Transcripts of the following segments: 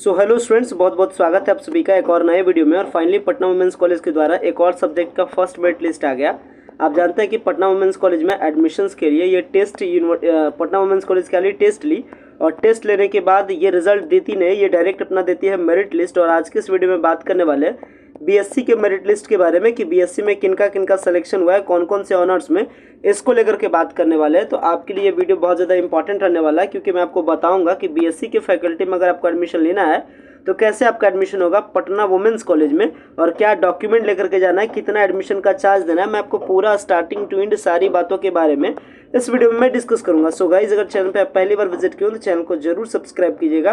So hello students, बहुत बहुत स्वागत है आप सभी का एक और नए वीडियो में। और फाइनली पटना वुमेंस कॉलेज के द्वारा एक और सब्जेक्ट का फर्स्ट मेरिट लिस्ट आ गया। आप जानते हैं कि पटना वुमेंस कॉलेज में एडमिशन्स के लिए ये पटना वुमेंस कॉलेज के लिए टेस्ट ली और टेस्ट लेने के बाद ये रिजल्ट देती नहीं, ये डायरेक्ट अपना देती है मेरिट लिस्ट। और आज के इस वीडियो में बात करने वाले हैं बीएससी के मेरिट लिस्ट के बारे में कि बीएससी में किनका किनका सिलेक्शन हुआ है, कौन कौन से ऑनर्स में, इसको लेकर के बात करने वाले हैं। तो आपके लिए ये वीडियो बहुत ज़्यादा इंपॉर्टेंट रहने वाला है, क्योंकि मैं आपको बताऊंगा कि बीएससी के फैकल्टी में अगर आपको एडमिशन लेना है तो कैसे आपका एडमिशन होगा पटना वुमेंस कॉलेज में, और क्या डॉक्यूमेंट लेकर के जाना है, कितना एडमिशन का चार्ज देना है। मैं आपको पूरा स्टार्टिंग टू एंड सारी बातों के बारे में इस वीडियो में मैं डिस्कस करूंगा। सो गाइज, अगर चैनल पे आप पहली बार विजिट किए हो तो चैनल को जरूर सब्सक्राइब कीजिएगा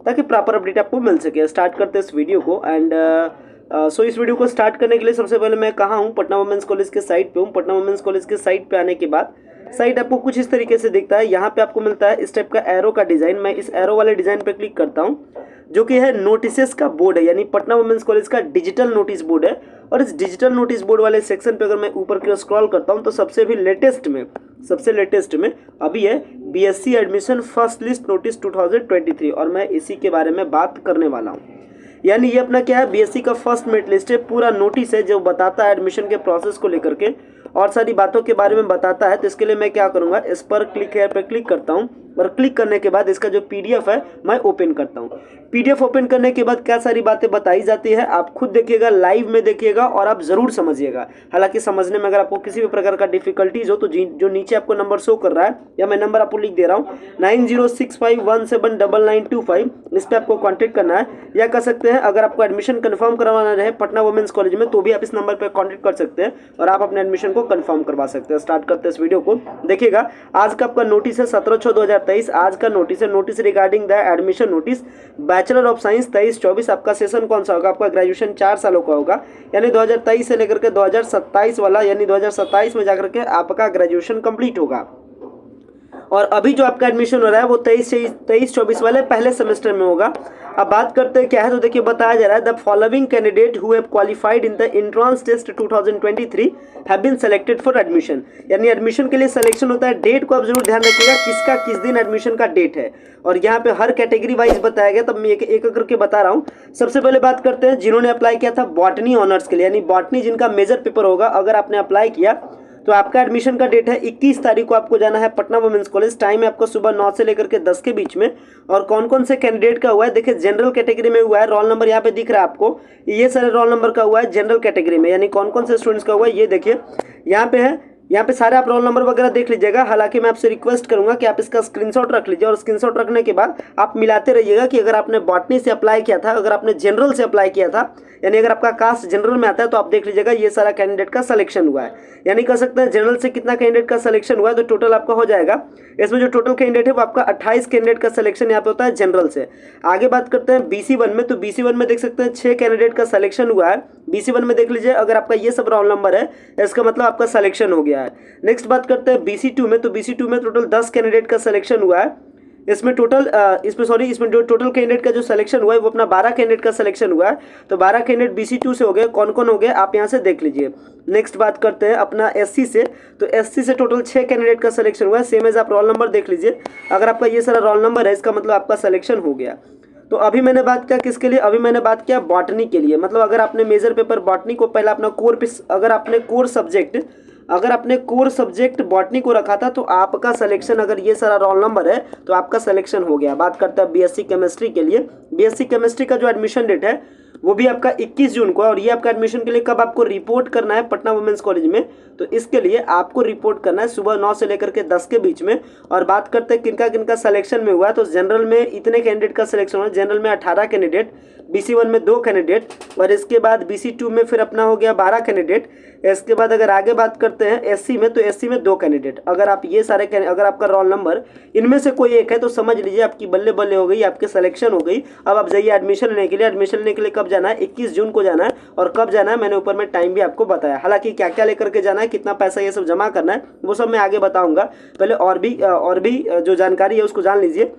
ताकि प्रॉपर अपडेट आपको मिल सके। स्टार्ट करते हैं इस वीडियो को। एंड सो इस वीडियो को स्टार्ट करने के लिए सबसे पहले मैं कहाँ हूँ, पटना वुमेंस कॉलेज के साइट पे हूँ। पटना वुमेंस कॉलेज के साइट पे आने के बाद साइट आपको कुछ इस तरीके से दिखता है। यहाँ पे आपको मिलता है इस टाइप का एरो का डिज़ाइन। मैं इस एरो वाले डिज़ाइन पे क्लिक करता हूँ, जो कि है नोटिसेस का बोर्ड है, यानी पटना वुमेंस कॉलेज का डिजिटल नोटिस बोर्ड है। और इस डिजिटल नोटिस बोर्ड वाले सेक्शन पे अगर मैं ऊपर की ओर स्क्रॉल करता हूँ तो सबसे लेटेस्ट में अभी है BSc admission first list notice 2023, और मैं इसी के बारे में बात करने वाला हूँ। यानी ये अपना क्या है, बीएससी का फर्स्ट मेरिट लिस्ट है, पूरा नोटिस है जो बताता है एडमिशन के प्रोसेस को लेकर के और सारी बातों के बारे में बताता है। तो इसके लिए मैं क्या करूँगा, इस पर क्लिक करता हूँ और क्लिक करने के बाद इसका जो पीडीएफ है मैं ओपन करता हूँ। पीडीएफ ओपन करने के बाद क्या सारी बातें बताई जाती है आप खुद देखिएगा, लाइव में देखिएगा और आप जरूर समझिएगा। हालांकि समझने में अगर आपको किसी भी प्रकार का डिफिकल्टीज हो तो जो नीचे आपको नंबर शो कर रहा है, या मैं नंबर आपको लिख दे रहा हूँ 9065179925, इस पर आपको कॉन्टेक्ट करना है। या कर सकते हैं अगर आपको एडमिशन कन्फर्म करवाना रहे पटना वुमेंस कॉलेज में तो भी आप इस नंबर पर कॉन्टेक्ट कर सकते हैं और आप अपने एडमिशन को कंफर्म करवा सकते हैं। स्टार्ट करते हैं इस वीडियो को। देखिएगा, आज का आपका नोटिस है 17/6/2023। आज का नोटिस है notice regarding the admission notice bachelor of science 23-24। आपका सेशन कौन सा होगा, आपका ग्रेजुएशन 4 सालों का होगा, यानी 2023 से लेकर के 2027 वाला, यानी 2027 में जाकर के आपका ग्रेजुएशन कंप्लीट होगा। और अभी जो आपका एडमिशन हो रहा है वो 23-24 वाले पहले सेमेस्टर में होगा। अब बात करते हैं क्या है, तो देखिए बताया जा रहा है the following candidate who have qualified in the entrance test 2023 have been selected for admission. यानी एडमिशन के लिए सिलेक्शन होता है। डेट को आप जरूर ध्यान रखिएगा, किसका किस दिन एडमिशन का डेट है, और यहाँ पे हर कैटेगरी वाइज बताया गया। तब मैं एक करके बता रहा हूँ। सबसे पहले बात करते हैं जिन्होंने अप्लाई किया था बॉटनी ऑनर्स के लिए, यानी बॉटनी जिनका मेजर पेपर होगा, अगर आपने अप्लाई किया तो आपका एडमिशन का डेट है 21 तारीख को आपको जाना है पटना वुमेंस कॉलेज। टाइम है आपको सुबह 9 से लेकर के 10 के बीच में। और कौन कौन से कैंडिडेट का हुआ है, देखिए जनरल कैटेगरी में हुआ है, रोल नंबर यहाँ पे दिख रहा है आपको, ये सारे रोल नंबर का हुआ है जनरल कैटेगरी में। यानी कौन कौन से स्टूडेंट्स का हुआ है ये देखिए यहाँ पे है, यहाँ पे सारे आप रोल नंबर वगैरह देख लीजिएगा। हालांकि मैं आपसे रिक्वेस्ट करूंगा कि आप इसका स्क्रीनशॉट रख लीजिए, और स्क्रीनशॉट रखने के बाद आप मिलाते रहिएगा कि अगर आपने बॉटनी से अप्लाई किया था, अगर आपने जनरल से अप्लाई किया था, यानी अगर आपका कास्ट जनरल में आता है तो आप देख लीजिएगा ये सारा कैंडिडेट का सिलेक्शन हुआ है। यानी कह सकते हैं जनरल से कितना कैंडिडेट का सिलेक्शन हुआ है, तो टोटल आपका हो जाएगा, इसमें जो टोटल कैंडिडेट है वो आपका 28 कैंडिडेट का सिलेक्शन यहाँ पे होता है जनरल से। आगे बात करते हैं BC1 में, तो BC1 में देख सकते हैं 6 कैंडिडेट का सिलेक्शन हुआ है। BC1 में देख लीजिए, अगर आपका ये सब रोल नंबर है इसका मतलब आपका सिलेक्शन हो गया है। नेक्स्ट बात करते हैं BC2 में, तो BC2 में टोटल 10 कैंडिडेट का सिलेक्शन हुआ है। इसमें इसमें जो टोटल कैंडिडेट का जो सिलेक्शन हुआ है वो अपना 12 कैंडिडेट का सिलेक्शन हुआ है। तो 12 कैंडिडेट BC2 से हो गए। कौन कौन हो गए आप यहाँ से देख लीजिए। नेक्स्ट बात करते हैं अपना SC से, तो SC से टोटल 6 कैंडिडेट का सिलेक्शन हुआ है। सेम एज आप रोल नंबर देख लीजिए, अगर आपका ये सारा रोल नंबर है इसका मतलब आपका सिलेक्शन हो गया। तो अभी मैंने बात किया किसके लिए, अभी मैंने बात किया बॉटनी के लिए। मतलब अगर आपने मेजर पेपर बॉटनी को पहला अपना अगर आपने कोर सब्जेक्ट बॉटनी को रखा था तो आपका सिलेक्शन, अगर ये सारा रोल नंबर है तो आपका सिलेक्शन हो गया। बात करते हैं बीएससी केमिस्ट्री के लिए। बीएससी केमिस्ट्री का जो एडमिशन डेट है वो भी आपका 21 जून को है। और ये आपका एडमिशन के लिए कब आपको रिपोर्ट करना है पटना वुमेंस कॉलेज में, तो इसके लिए आपको रिपोर्ट करना है सुबह 9 से लेकर के 10 के बीच में। और बात करते हैं किनका किनका सिलेक्शन में हुआ है, तो जनरल में इतने कैंडिडेट का सिलेक्शन हुआ है। जनरल में 18 कैंडिडेट, BC1 में 2 कैंडिडेट, और इसके बाद BC2 में फिर अपना हो गया 12 कैंडिडेट। इसके बाद अगर आगे बात करते हैं SC में, तो SC में 2 कैंडिडेट। अगर आप ये सारे अगर आपका रोल नंबर इनमें से कोई एक है तो समझ लीजिए आपकी बल्ले बल्ले हो गई, आपकी सिलेक्शन हो गई। अब आप जाइए एडमिशन लेने के लिए। एडमिशन लेने के लिए कब जाना है, 21 जून को जाना है। और कब जाना है मैंने ऊपर में टाइम भी आपको बताया। हालांकि क्या क्या लेकर के जाना है, कितना पैसा ये सब जमा करना है वो सब मैं आगे बताऊंगा। पहले और भी जो जानकारी है उसको जान लीजिए।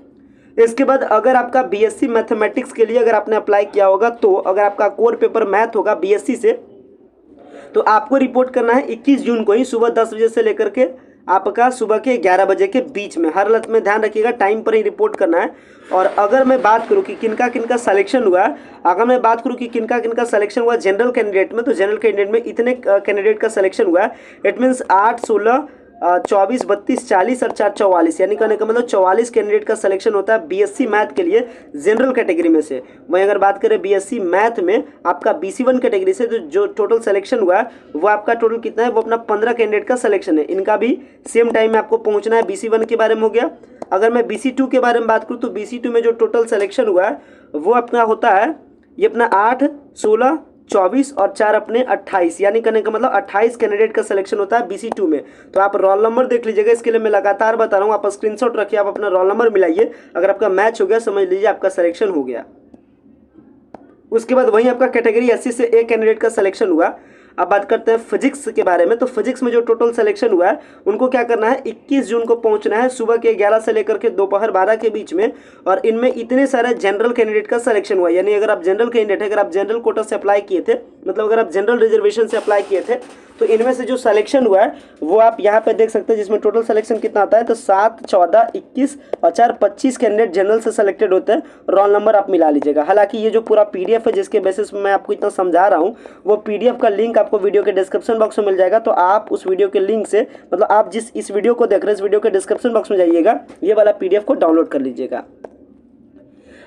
इसके बाद अगर आपका BSc मैथमेटिक्स के लिए अगर आपने अप्लाई किया होगा, तो अगर आपका कोर पेपर मैथ होगा BSc से, तो आपको रिपोर्ट करना है 21 जून को ही सुबह 10 बजे से लेकर के आपका सुबह के 11 बजे के बीच में, हर हालत में ध्यान रखिएगा, टाइम पर ही रिपोर्ट करना है। और अगर मैं बात करूं कि किनका किनका सिलेक्शन हुआ, अगर मैं बात करूं कि किनका किनका सिलेक्शन हुआ जनरल कैंडिडेट में, तो जनरल कैंडिडेट में इतने कैंडिडेट का सिलेक्शन हुआ है। इट मीन्स 8, 16, 24, 32, 40 और 4, 44, यानी कहने का मतलब 44 कैंडिडेट का सिलेक्शन होता है बीएससी मैथ के लिए जनरल कैटेगरी में से। वहीं अगर बात करें बीएससी मैथ में आपका BC1 कैटेगरी से, तो जो टोटल सिलेक्शन हुआ है वो आपका टोटल कितना है, वो अपना 15 कैंडिडेट का सिलेक्शन है। इनका भी सेम टाइम में आपको पहुंचना है। BC1 के बारे में हो गया। अगर मैं BC2 के बारे में बात करूँ तो BC2 में जो टोटल सिलेक्शन हुआ है वो अपना होता है, ये अपना 8, 16, 24 और 4 अपने 28, यानी कहने का मतलब 28 कैंडिडेट का सिलेक्शन होता है BC2 में। तो आप रोल नंबर देख लीजिएगा, इसके लिए मैं लगातार बता रहा हूँ, आप स्क्रीनशॉट रखिए, आप अपना रोल नंबर मिलाइए। अगर आपका मैच हो गया समझ लीजिए आपका सिलेक्शन हो गया। उसके बाद वहीं आपका कैटेगरी SC से एक कैंडिडेट का सिलेक्शन हुआ। अब बात करते हैं फिजिक्स के बारे में। तो फिजिक्स में जो टोटल सिलेक्शन हुआ है उनको क्या करना है, 21 जून को पहुंचना है सुबह के 11 से लेकर के दोपहर 12 के बीच में। और इनमें इतने सारे जनरल कैंडिडेट का सिलेक्शन हुआ, यानी अगर आप जनरल कैंडिडेट है, अगर आप जनरल कोटा से अप्लाई किए थे, मतलब अगर आप जनरल रिजर्वेशन से अप्लाई किए थे, तो इनमें से जो सिलेक्शन हुआ है वो आप यहाँ पे देख सकते हैं, जिसमें टोटल सिलेक्शन कितना आता है, तो 7, 14, 21 और 4, 25 कैंडिडेट जनरल से सिलेक्टेड होते हैं। रोल नंबर आप मिला लीजिएगा। हालांकि ये जो पूरा PDF है जिसके बेसिस में मैं आपको इतना समझा रहा हूँ, वो PDF का लिंक आपको वीडियो के डिस्क्रिप्शन बॉक्स में मिल जाएगा। तो आप उस वीडियो के लिंक से, मतलब आप जिस इस वीडियो को देख रहे हैं, इस वीडियो के डिस्क्रिप्शन बॉक्स में जाइएगा, ये वाला PDF को डाउनलोड कर लीजिएगा।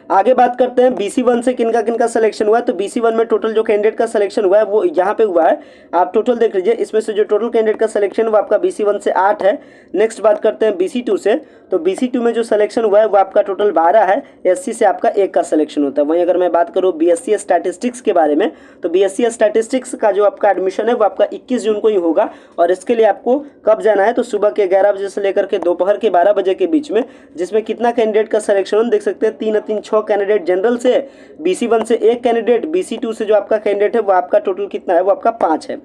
आगे बात करते हैं BC1 से किनका किनका सिलेक्शन हुआ है। तो BC1 में टोटल जो कैंडिडेट का सिलेक्शन हुआ है वो यहाँ पे हुआ है, आप टोटल देख लीजिए। इसमें से जो टोटल कैंडिडेट का सिलेक्शन वो आपका BC1 से 8 है। नेक्स्ट बात करते हैं BC2 से। तो BC2 में जो सिलेक्शन हुआ है वो आपका टोटल 12 है। SC से आपका 1 का सिलेक्शन होता है। वहीं अगर मैं बात करूँ BSc स्टैटिस्टिक्स के बारे में, तो BSc स्टैटिस्टिक्स का जो आपका एडमिशन है वो आपका 21 जून को ही होगा। और इसके लिए आपको कब जाना है, तो सुबह के 11 बजे से लेकर के दोपहर के 12 बजे के बीच में। जिसमें कितना कैंडिडेट का सिलेक्शन देख सकते हैं, 3 और 3 6 कैंडिडेट जनरल से, BC1 से 1 कैंडिडेट, BC2 से जो आपका कैंडिडेट है वो आपका टोटल कितना है, वो आपका 5 है।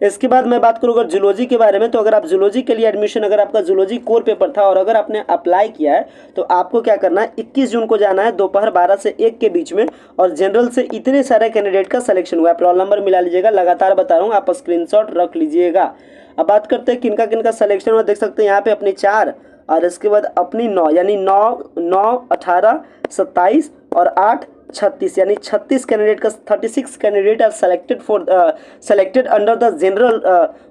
इसके बाद मैं बात करूँ अगर जूलॉजी के बारे में, तो अगर आप जूलॉजी के लिए एडमिशन, अगर आपका जूलॉजी कोर पेपर था और अगर आपने अप्लाई किया है, तो आपको क्या करना है, 21 जून को जाना है दोपहर 12 से 1 के बीच में। और जनरल से इतने सारे कैंडिडेट का सिलेक्शन हुआ है। रोल नंबर मिला लीजिएगा, लगातार बता रहा हूँ, आप स्क्रीनशॉट रख लीजिएगा। अब बात करते हैं किनका किनका सिलेक्शन हुआ। देख सकते हैं यहाँ पे अपनी 4 और इसके बाद अपनी 9, यानी 9, 18, 27 और 8, 36, यानी 36 कैंडिडेट का 36 candidate are selected under the general.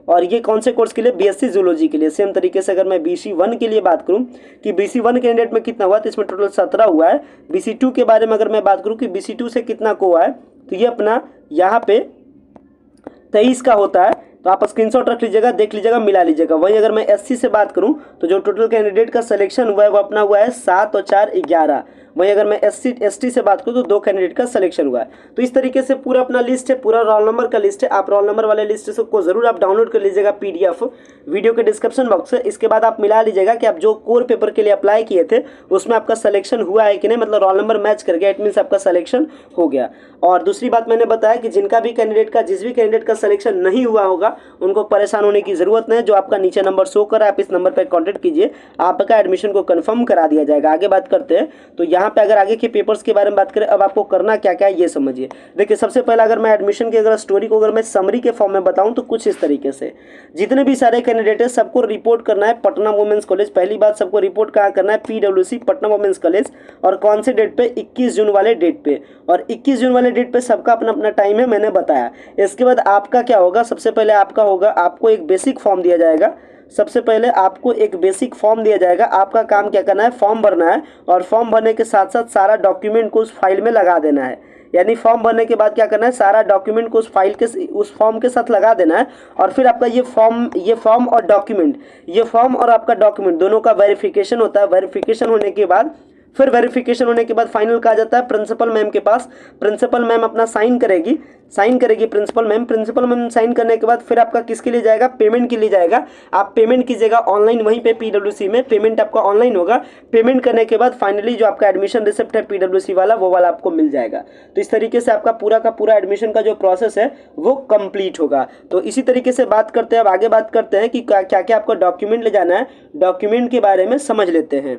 और ये कौन से कोर्स के लिए, BSc जूलॉजी के लिए। सेम तरीके से अगर मैं BC1 के लिए बात करूं कि BC1 कैंडिडेट में कितना हुआ, तो इसमें टोटल 17 हुआ है। BC2 के बारे में अगर मैं बात करूं कि BC2 से कितना को हुआ है, तो ये अपना यहाँ पे 23 का होता है। तो आप स्क्रीनशॉट रख लीजिएगा, देख लीजिएगा, मिला लीजिएगा। वहीं अगर मैं SC से बात करूं तो जो टोटल कैंडिडेट का सिलेक्शन हुआ है वो अपना हुआ है 7 और 4, 11। वहीं अगर मैं SC ST से बात करूं तो 2 कैंडिडेट का सिलेक्शन हुआ है। तो इस तरीके से पूरा अपना लिस्ट है, पूरा रोल नंबर का लिस्ट है। आप रोल नंबर वाले लिस्ट को जरूर आप डाउनलोड कर लीजिएगा PDF वीडियो के डिस्क्रिप्शन बॉक्स से। इसके बाद आप मिला लीजिएगा कि आप जो कोर पेपर के लिए अप्लाई किए थे उसमें आपका सिलेक्शन हुआ है कि नहीं, मतलब रोल नंबर मैच कर गया, इट मीन्स आपका सिलेक्शन हो गया। और दूसरी बात मैंने बताया कि जिनका भी कैंडिडेट का, जिस भी कैंडिडेट का सिलेक्शन नहीं हुआ होगा उनको परेशान होने की जरूरत नहीं है। जो आपका नीचे नंबर शो कर रहा है, आप इस नंबर पर कॉन्टैक्ट कीजिए, आपका एडमिशन को कन्फर्म करा दिया जाएगा। आगे बात करते हैं, तो यहाँ पे अगर आगे के पेपर्स के बारे में बात करें, अब आपको करना क्या क्या है ये समझिए। देखिए सबसे पहले अगर मैं एडमिशन की अगर स्टोरी को अगर मैं समरी के फॉर्म में बताऊं तो कुछ इस तरीके से, जितने भी सारे कैंडिडेट है सबको रिपोर्ट करना है पटना वुमेन्स कॉलेज। पहली बात, सबको रिपोर्ट कहाँ करना है, PWC पटना वुमेन्स कॉलेज। और कौन से डेट पे, 21 जून वाले डेट पे। और 21 जून वाले डेट पे सबका अपना अपना टाइम है, मैंने बताया। इसके बाद आपका क्या होगा, सबसे पहले आपका होगा, आपको एक बेसिक फॉर्म दिया जाएगा। सबसे पहले आपको एक बेसिक फॉर्म दिया जाएगा। आपका काम क्या करना है, फॉर्म भरना है। और फॉर्म भरने के साथ साथ सारा डॉक्यूमेंट को उस फाइल में लगा देना है। यानी फॉर्म भरने के बाद क्या करना है, सारा डॉक्यूमेंट को उस फाइल के, उस फॉर्म के साथ लगा देना है। और फिर आपका ये फॉर्म और डॉक्यूमेंट, ये फॉर्म और आपका डॉक्यूमेंट दोनों का वेरिफिकेशन होता है। वेरिफिकेशन होने के बाद, फिर वेरिफिकेशन होने के बाद फाइनल कहा जाता है प्रिंसिपल मैम के पास। प्रिंसिपल मैम अपना साइन करेगी प्रिंसिपल मैम साइन करने के बाद फिर आपका किसके लिए जाएगा, पेमेंट के लिए जाएगा। आप पेमेंट कीजिएगा ऑनलाइन, वहीं पे PWC में पेमेंट आपका ऑनलाइन होगा। पेमेंट करने के बाद फाइनली जो आपका एडमिशन रिसिप्ट है PWC वाला, वो वाला आपको मिल जाएगा। तो इस तरीके से आपका पूरा का पूरा एडमिशन का जो प्रोसेस है वो कंप्लीट होगा। तो इसी तरीके से बात करते हैं, अब आगे बात करते हैं कि क्या क्या आपको डॉक्यूमेंट ले जाना है। डॉक्यूमेंट के बारे में समझ लेते हैं।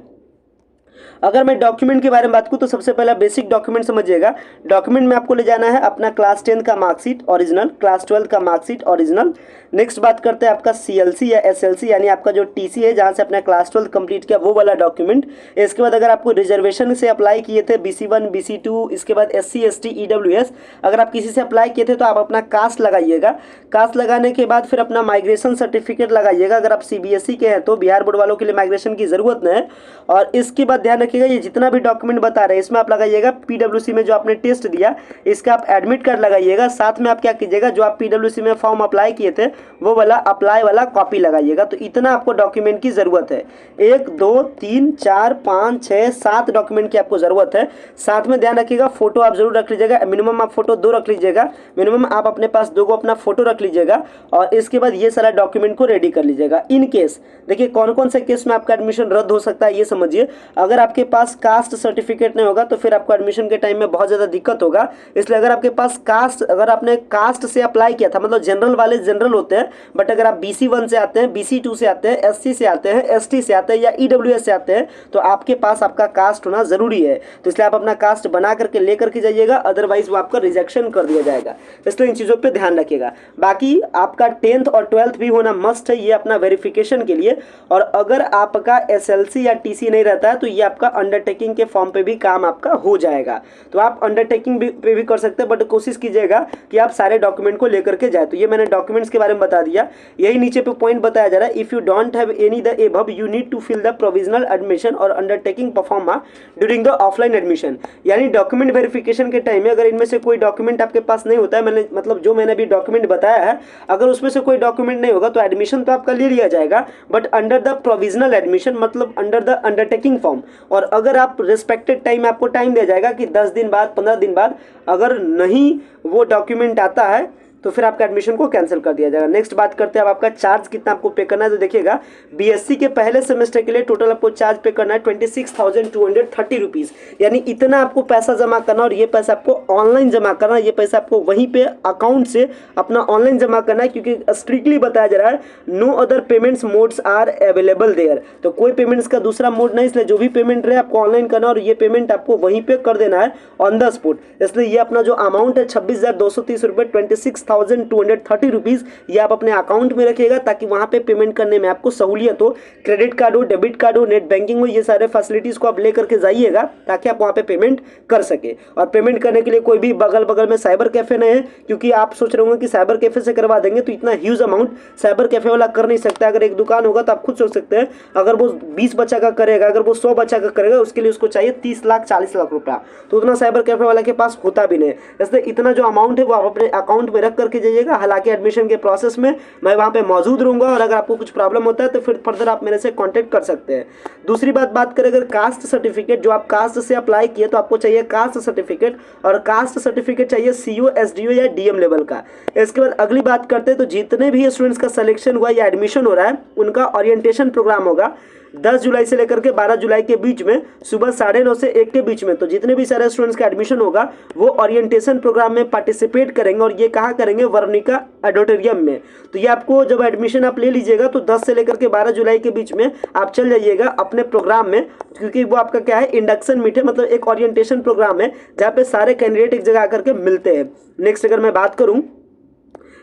अगर मैं डॉक्यूमेंट के बारे में बात करूँ तो सबसे पहला बेसिक डॉक्यूमेंट समझिएगा। डॉक्यूमेंट में आपको ले जाना है अपना क्लास 10 का मार्कशीट ओरिजिनल, क्लास 12 का मार्कशीट ओरिजिनल। नेक्स्ट बात करते हैं आपका CLC या SLC यानी आपका जो TC है जहाँ से अपना क्लास 12 कंप्लीट किया वो वाला डॉक्यूमेंट। इसके बाद अगर आपको रिजर्वेशन से अप्लाई किए थे BC1 BC2, इसके बाद SC ST EWS, अगर आप किसी से अप्लाई किए थे तो आप अपना कास्ट लगाइएगा। कास्ट लगाने के बाद फिर अपना माइग्रेशन सर्टिफिकेट लगाइएगा। अगर आप CBSE के हैं तो बिहार बोर्ड वालों के लिए माइग्रेशन की ज़रूरत नहीं है। और इसके बाद ध्यान रखिएगा ये जितना भी डॉक्यूमेंट बता रहे हैं इसमें आप लगाइएगा PWC में जो आपने टेस्ट दिया इसका आप एडमिट कार्ड लगाइएगा। साथ में आप क्या कीजिएगा, जो आप PWC में फॉर्म अप्लाई किए थे वो वाला अप्लाई वाला कॉपी लगाइएगा। तो इतना आपको डॉक्यूमेंट की ज़रूरत है। 1 2 3 4 5 6 7 डॉक्यूमेंट की आपको ज़रूरत है। साथ में ध्यान रखिएगा फोटो आप जरूर रख लीजिएगा। मिनिमम आप फोटो 2 रख लीजिएगा। मिनिमम आप अपने पास 2 अपना फोटो रख लीजिएगा। और इसके बाद ये सारा डॉक्यूमेंट को रेडी कर लीजिएगा। इन केस देखिए कौन कौन से केस में आपका एडमिशन रद्द हो सकता है ये समझिए। अगर आपके पास कास्ट सर्टिफिकेट नहीं होगा तो फिर आपको एडमिशन के टाइम में बहुत ज़्यादा दिक्कत होगा। इसलिए अगर आपके पास कास्ट, अगर आपने कास्ट से अप्लाई किया था, मतलब जनरल वाले जनरल होते हैं, बट अगर आप BC1 से आते हैं, BC2 से आते हैं, SC से आते हैं, ST से आते हैं या EWS से आते हैं तो आपके पास आपका कास्ट होना ज़रूरी है। तो इसलिए आप अपना कास्ट बना करके ले करके जाइएगा, अदरवाइज वो आपका रिजेक्शन कर दिया जाएगा। इसलिए इन चीज़ों पर ध्यान रखिएगा। बाकी आपका 10th और 12th भी होना मस्ट है ये अपना वेरिफिकेशन के लिए। और अगर आपका SLC या TC नहीं रहता है तो ये आपका अंडरटेकिंग के फॉर्म पे भी काम आपका हो जाएगा। तो आप अंडरटेकिंग पे भी कर सकते हैं, बट कोशिश कीजिएगा कि आप सारे डॉक्यूमेंट को लेकर के जाए। तो ये मैंने डॉक्यूमेंट्स के बारे में बता दिया। यही नीचे पे पॉइंट बताया जा रहा है, if you don't have any the above you need to fill the provisional admission और undertaking proforma during the offline admission. यानी डॉक्यूमेंट वेरिफिकेशन के टाइम में अगर इनमें से कोई डॉक्यूमेंट आपके पास नहीं होता है, मैंने मतलब जो मैंने अभी डॉक्यूमेंट बताया है, अगर उसमें से कोई डॉक्यूमेंट नहीं होगा तो एडमिशन तो आपका ले लिया जाएगा, but under the provisional admission मतलब अंडर द अंडरटेकिंग फॉर्म। और अगर आप रिस्पेक्टेड टाइम, आपको टाइम दिया जाएगा कि 10 दिन बाद 15 दिन बाद अगर नहीं वो डॉक्यूमेंट आता है तो फिर आपका एडमिशन को कैंसिल कर दिया जाएगा। नेक्स्ट बात करते हैं अब आपका चार्ज कितना आपको पे करना है। तो देखिएगा BSc के पहले सेमेस्टर के लिए टोटल आपको चार्ज पे करना है 26,230 रुपीज़। यानी इतना आपको पैसा जमा करना और ये पैसा आपको ऑनलाइन जमा करना। ये पैसा आपको वहीं पे अकाउंट से अपना ऑनलाइन जमा करना है, क्योंकि स्ट्रिक्टली बताया जा रहा है no other payments modes are available there. तो कोई पेमेंट्स का दूसरा मोड नहीं, इसलिए जो भी पेमेंट रहे आपको ऑनलाइन करना और ये पेमेंट आपको वहीं पे कर देना है ऑन द स्पॉट। इसलिए ये अपना जो अमाउंट है 26,230 रुपये 26,230 रुपीज़ ये आप अपने अकाउंट में रखिएगा ताकि वहाँ पे पेमेंट करने में आपको सहूलियत हो। क्रेडिट कार्ड हो, डेबिट कार्ड हो, नेट बैंकिंग हो, ये सारे फैसिलिटीज़ को आप ले करके जाइएगा ताकि आप वहाँ पे पेमेंट कर सके। और पेमेंट करने के लिए कोई भी बगल में साइबर कैफ़े नहीं है, क्योंकि आप सोच रहे होंगे कि साइबर कैफ़े से करवा देंगे तो इतना ह्यूज अमाउंट साइबर कैफ़े वाला कर नहीं सकता। अगर एक दुकान होगा तो आप खुद सोच सकते हैं, अगर वो 20 बच्चा का करेगा, अगर वो 100 बच्चा का करेगा, उसके लिए उसको चाहिए 30 लाख 40 लाख रुपया। तो उतना साइबर कैफ़े वाला के पास होता भी नहीं। इसलिए इतना जो अमाउंट है वो आप अपने अकाउंट में रख करके जाइएगा। हालांकि एडमिशन के प्रोसेस में मैं वहाँ पे मौजूद रहूँगा और अगर आपको कुछ प्रॉब्लम होता है तो फिर फर्दर आप मेरे से कांटेक्ट कर सकते हैं। दूसरी बात करें अगर कास्ट सर्टिफिकेट, जो आप कास्ट से अप्लाई किए तो आपको चाहिए कास्ट सर्टिफिकेट, और कास्ट सर्टिफिकेट चाहिए CO, SDO या DM लेवल का। इसके बाद अगली बात करते हैं तो जितने भी स्टूडेंट्स का सिलेक्शन हुआ या एडमिशन हो रहा है उनका ओरिएंटेशन प्रोग्राम होगा 10 जुलाई से लेकर के 12 जुलाई के बीच में सुबह 9:30 से 1 के बीच में। तो जितने भी सारे स्टूडेंट्स का एडमिशन होगा वो ओरिएंटेशन प्रोग्राम में पार्टिसिपेट करेंगे, और ये कहाँ करेंगे, वर्णिका ऑडिटोरियम में। तो ये आपको जब एडमिशन आप ले लीजिएगा तो 10 से लेकर के 12 जुलाई के बीच में आप चल जाइएगा अपने प्रोग्राम में, क्योंकि वो आपका क्या है, इंडक्शन मीट है, मतलब एक ओरिएंटेशन प्रोग्राम है जहाँ पे सारे कैंडिडेट एक जगह आकर के मिलते हैं। नेक्स्ट अगर मैं बात करूँ,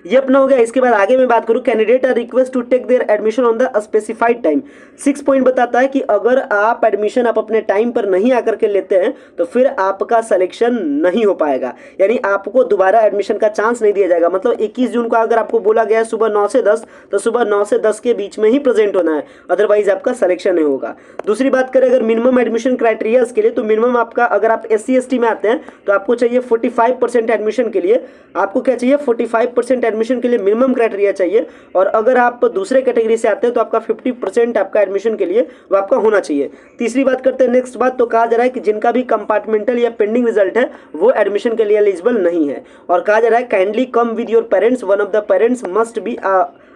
ये अपना हो गया। इसके बाद आगे मैं बात करूं, candidate are request to take their admission on the specified time. 6 point बताता है कि अगर आप एडमिशन आप अपने टाइम पर नहीं आकर के लेते हैं तो फिर आपका सिलेक्शन नहीं हो पाएगा, यानी आपको दोबारा एडमिशन का चांस नहीं दिया जाएगा। मतलब 21 जून को अगर आपको बोला गया है सुबह 9 से 10 तो सुबह 9 से 10 के बीच में ही प्रेजेंट होना है, अदरवाइज आपका सिलेक्शन नहीं होगा। दूसरी बात करें अगर मिनिमम एडमिशन क्राइटेरिया के लिए, तो मिनिमम आपका, अगर आप SC ST में आते हैं तो आपको चाहिए 45% एडमिशन के लिए। आपको क्या चाहिए, 45% एडमिशन के लिए मिनिमम क्राइटेरिया चाहिए। और अगर आप दूसरे कैटेगरी से आते हैं तो आपका 50% आपका एडमिशन के लिए वो आपका होना चाहिए। तीसरी बात करते हैं नेक्स्ट बात, तो कहा जा रहा है कि जिनका भी कंपार्टमेंटल या पेंडिंग रिजल्ट है वो एडमिशन के लिए एलिजिबल नहीं है। और कहा जा रहा है kindly come with your parents, one of the parents must be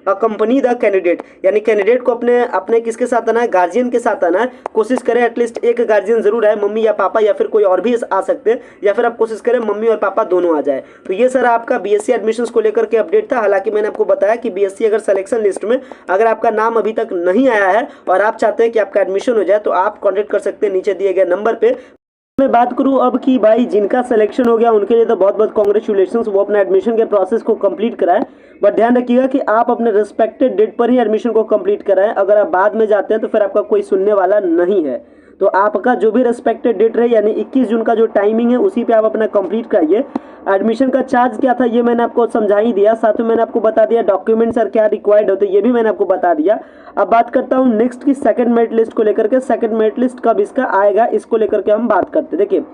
accompany the candidate, यानी कैंडिडेट को अपने अपने किसके साथ आना है, गार्जियन के साथ आना है। कोशिश करें एटलीस्ट एक गार्जियन जरूर है, मम्मी या पापा या फिर कोई और भी आ सकते हैं, या फिर आप कोशिश करें मम्मी और पापा दोनों आ जाए। तो ये सर आपका बीएससी एडमिशंस को लेकर के अपडेट था। हालांकि मैंने आपको बताया कि बीएससी अगर सिलेक्शन लिस्ट में अगर आपका नाम अभी तक नहीं आया है और आप चाहते हैं कि आपका एडमिशन हो जाए तो आप कॉन्टेक्ट कर सकते हैं नीचे दिए गए नंबर पे। मैं बात करूं अब कि भाई जिनका सिलेक्शन हो गया उनके लिए तो बहुत बहुत कॉन्ग्रेचुलेशंस, वो अपने एडमिशन के प्रोसेस को कंप्लीट कराएं। बट ध्यान रखिएगा कि आप अपने रिस्पेक्टेड डेट पर ही एडमिशन को कंप्लीट कराएं। अगर आप बाद में जाते हैं तो फिर आपका कोई सुनने वाला नहीं है। तो आपका जो भी रिस्पेक्टेड डेट रहे यानी 21 जून का जो टाइमिंग है उसी पे आप अपना कंप्लीट कराइए। एडमिशन का चार्ज क्या था ये मैंने आपको समझा ही दिया, साथ में मैंने आपको बता दिया डॉक्यूमेंट्स और क्या रिक्वायर्ड होते हैं ये भी मैंने आपको बता दिया। अब बात करता हूँ नेक्स्ट की सेकंड मेरिट लिस्ट को लेकर के। सेकंड मेरिट लिस्ट कब इसका आएगा इसको लेकर के हम बात करते हैं। देखिए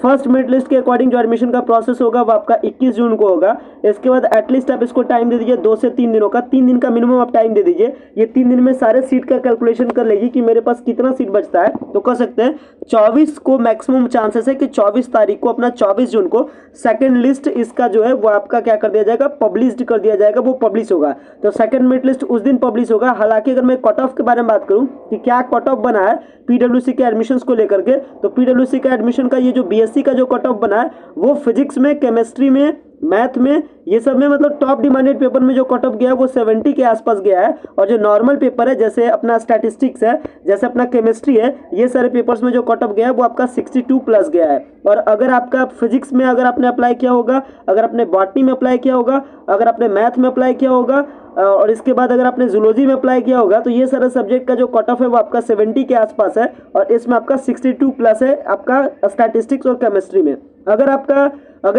फर्स्ट मेरिट लिस्ट के अकॉर्डिंग जो एडमिशन का प्रोसेस होगा वो आपका 21 जून को होगा। इसके बाद एटलीस्ट आप इसको टाइम दे दीजिए 2 से 3 दिनों का, 3 दिन का मिनिमम आप टाइम दे दीजिए। ये 3 दिन में सारे सीट का कैलकुलेशन कर लेगी कि मेरे पास कितना सीट बचता है। तो कर सकते हैं 24 को मैक्सिमम चांसेस है कि 24 तारीख को अपना 24 जून को सेकंड लिस्ट इसका जो है वो आपका क्या कर दिया जाएगा, पब्लिश कर दिया जाएगा, वो पब्लिश होगा। तो सेकंड मेरिट लिस्ट उस दिन पब्लिश होगा। हालांकि अगर मैं कट ऑफ के बारे में बात करूं कि क्या कट ऑफ बना है पीडब्ल्यूसी के एडमिशंस को लेकर के, तो पीडब्ल्यूसी का एडमिशन का ये जो बीएससी का जो कट ऑफ बना है वो फिजिक्स में, केमिस्ट्री में, मैथ में, ये सब में मतलब टॉप डिमांडेड पेपर में जो कट ऑफ गया है वो 70 के आसपास गया है। और जो नॉर्मल पेपर है जैसे अपना स्टैटिस्टिक्स है, जैसे अपना केमिस्ट्री है, ये सारे पेपर्स में जो कट ऑफ गया है वो आपका 62 प्लस गया है। और अगर आपका फिजिक्स में अगर आपने अप्लाई किया होगा, अगर आपने बॉटनी में अप्लाई किया होगा, अगर आपने मैथ में अप्लाई किया होगा और इसके बाद अगर आपने जूलॉजी में अप्लाई किया होगा तो ये सारे सब्जेक्ट का जो कट ऑफ है वो आपका 70 के आसपास है और इसमें आपका 62 प्लस है आपका स्टैटिस्टिक्स और केमिस्ट्री में। अगर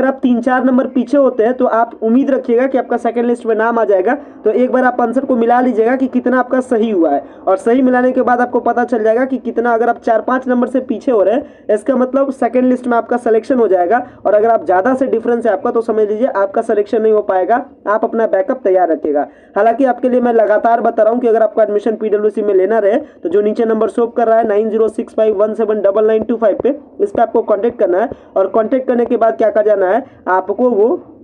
आप 3-4 नंबर पीछे होते हैं तो आप उम्मीद रखिएगा कि आपका सेकंड लिस्ट में नाम आ जाएगा। तो एक बार आप आंसर को मिला लीजिएगा कि कितना आपका सही हुआ है, और सही मिलाने के बाद आपको पता चल जाएगा कि कितना। अगर आप 4-5 नंबर से पीछे हो रहे हैं इसका मतलब सेकंड लिस्ट में आपका सिलेक्शन हो जाएगा, और अगर आप ज़्यादा से डिफरेंस है आपका तो समझ लीजिए आपका सिलेक्शन नहीं हो पाएगा। आप अपना बैकअप तैयार रखिएगा। हालांकि आपके लिए मैं लगातार बता रहा हूँ कि अगर आपको एडमिशन पीडब्ल्यूसी में लेना रहे तो जो नीचे नंबर शो कर रहा है 9065179925 पे, इस पर आपको कॉन्टेक्ट करना है। और कॉन्टेक्ट करने के बाद क्या कर जाना है, आपको वो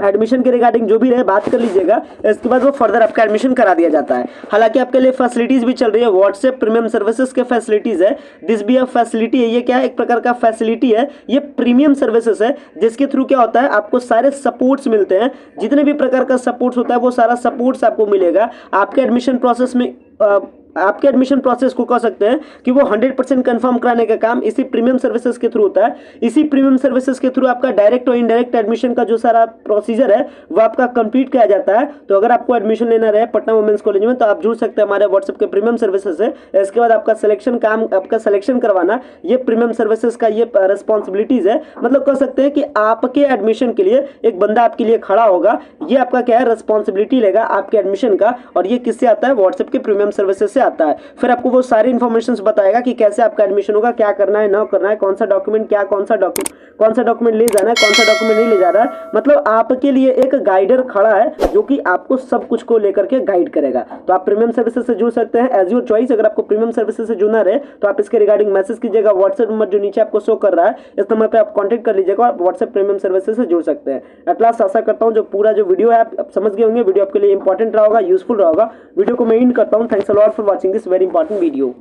एडमिशन के रिगार्डिंग जो भी रहे बात कर लीजिएगा। इसके बाद वो फर्दर आपका एडमिशन करा दिया जाता है। हालांकि आपके लिए फैसिलिटीज भी चल रही है, व्हाट्सएप प्रीमियम सर्विसेज के फैसिलिटीज है। दिस भी अ फैसिलिटी है। ये क्या है, एक प्रकार का फैसिलिटी है, ये प्रीमियम सर्विसेज है जिसके थ्रू क्या होता है आपको सारे सपोर्ट्स मिलते हैं। जितने भी प्रकार का सपोर्ट्स होता है वो सारा सपोर्ट्स आपको मिलेगा आपके एडमिशन प्रोसेस में। आपके एडमिशन प्रोसेस को कह सकते हैं कि वो 100% कंफर्म कराने का काम इसी प्रीमियम सर्विसेज के थ्रू होता है। इसी प्रीमियम सर्विसेज के थ्रू आपका डायरेक्ट और इनडायरेक्ट एडमिशन का जो सारा प्रोसीजर है वो आपका कंप्लीट किया जाता है। तो अगर आपको एडमिशन लेना रहे पटना वुमेन्स कॉलेज में तो आप जुड़ सकते हैं हमारे व्हाट्सएप के प्रीमियम सर्विसेज से। इसके बाद आपका सिलेक्शन करवाना ये प्रीमियम सर्विसेज का ये रिस्पॉन्सिबिलिटीज है। मतलब कह सकते हैं कि आपके एडमिशन के लिए एक बंदा आपके लिए खड़ा होगा, ये आपका क्या है रिस्पॉन्सिबिलिटी लेगा आपके एडमिशन का। और ये किससे आता है, व्हाट्सएप के प्रीमियम सर्विसेज से आता है। फिर आपको वो सारी इंफॉर्मेशन बताएगा कि कैसे आपका एडमिशन होगा, क्या करना है, ना करना है, कौन सा डॉक्यूमेंट कौन सा डॉक्यूमेंट ले जाना है, कौन सा डॉक्यूमेंट नहीं ले जा रहा है। मतलब आपके लिए एक गाइडर खड़ा है जो कि आपको सब कुछ को लेकर के गाइड करेगा। तो आप प्रीमियम सर्विसेज से जुड़ सकते हैं एज योर चॉइस। अगर आपको प्रीमियम सर्विसेज से जुड़ना रहे तो आप इसके रिगार्डिंग मैसेज कीजिएगा। व्हाट्सएप नंबर जो नीचे आपको शो कर रहा है इस नंबर पर आप कॉन्टेक्ट कर लीजिएगा और व्हाट्सएप प्रीमियम सर्विसेज से जुड़ सकते हैं। एट लास्ट आशा करता हूँ जो पूरा जो वीडियो है आप समझ गए होंगे। वीडियो आपके लिए इंपॉर्टेंट रहा होगा, यूजफुल रहा होगा। वीडियो को मैं एंड करता हूँ। Thanks a lot for watching this very important video.